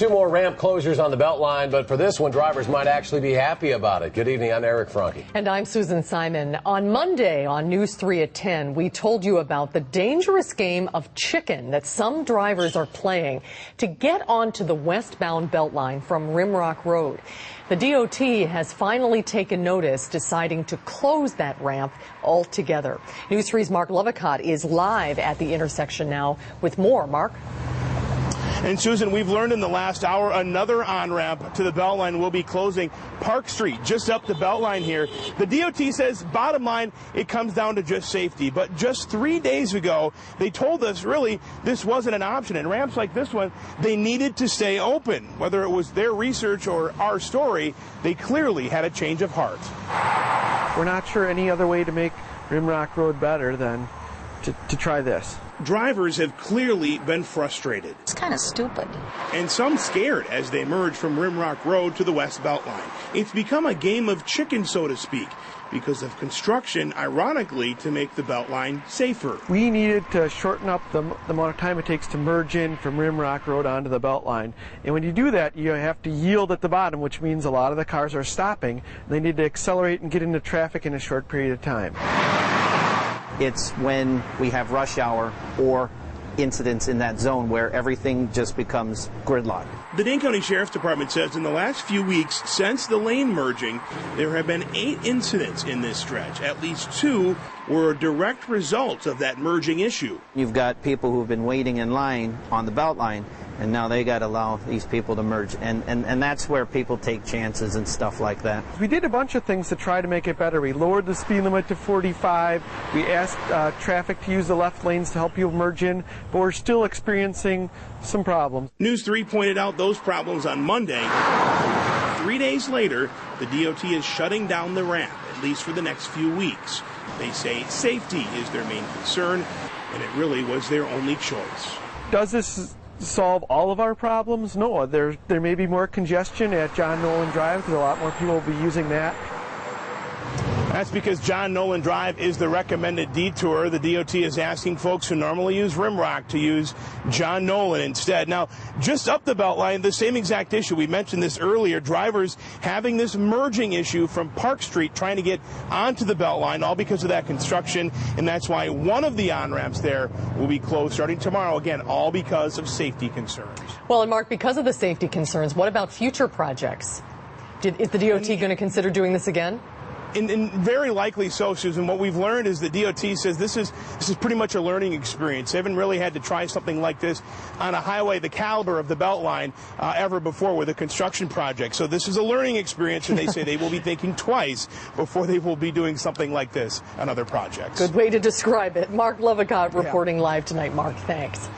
2 more ramp closures on the Beltline, but for this one, drivers might actually be happy about it. Good evening, I'm Eric Franke. And I'm Susan Simon. On Monday on News 3 at 10, we told you about the dangerous game of chicken that some drivers are playing to get onto the westbound Beltline from Rimrock Road. The DOT has finally taken notice, deciding to close that ramp altogether. News 3's Marc Lovicott is live at the intersection now with more. Mark? And Susan, we've learned in the last hour another on-ramp to the Beltline will be closing. Park Street, just up the Beltline here. The DOT says, bottom line, it comes down to just safety. But just 3 days ago, they told us, really, this wasn't an option. And ramps like this one, they needed to stay open. Whether it was their research or our story, they clearly had a change of heart. We're not sure any other way to make Rimrock Road better than to try this. Drivers have clearly been frustrated. It's kind of stupid. And some scared as they merge from Rimrock Road to the West Beltline. It's become a game of chicken, so to speak, because of construction, ironically, to make the Beltline safer. We needed to shorten up the amount of time it takes to merge in from Rimrock Road onto the Beltline. And when you do that, you have to yield at the bottom, which means a lot of the cars are stopping. They need to accelerate and get into traffic in a short period of time. It's when we have rush hour or incidents in that zone where everything just becomes gridlock. The Dane County Sheriff's Department says in the last few weeks since the lane merging, there have been 8 incidents in this stretch. At least 2 were a direct result of that merging issue. You've got people who've been waiting in line on the Beltline, and now they got to allow these people to merge. And that's where people take chances and stuff like that. We did a bunch of things to try to make it better. We lowered the speed limit to 45. We asked traffic to use the left lanes to help you merge in, but we're still experiencing some problems. News 3 pointed out those problems on Monday. 3 days later, the DOT is shutting down the ramp, at least for the next few weeks. They say safety is their main concern, and it really was their only choice. Does this solve all of our problems? No, there may be more congestion at John Nolan Drive because a lot more people will be using that. That's because John Nolan Drive is the recommended detour. The DOT is asking folks who normally use Rimrock to use John Nolan instead. Now, just up the Beltline, the same exact issue. We mentioned this earlier. Drivers having this merging issue from Park Street trying to get onto the Beltline, all because of that construction. And that's why one of the on-ramps there will be closed starting tomorrow. Again, all because of safety concerns. Well, and Mark, because of the safety concerns, what about future projects? Is the DOT going to consider doing this again? And very likely so, Susan. What we've learned is the DOT says this is pretty much a learning experience. They haven't really had to try something like this on a highway the caliber of the Beltline ever before with a construction project. So this is a learning experience, and they say they will be thinking twice before they will be doing something like this on other projects. Good way to describe it. Marc Lovicott reporting live tonight. Mark, thanks.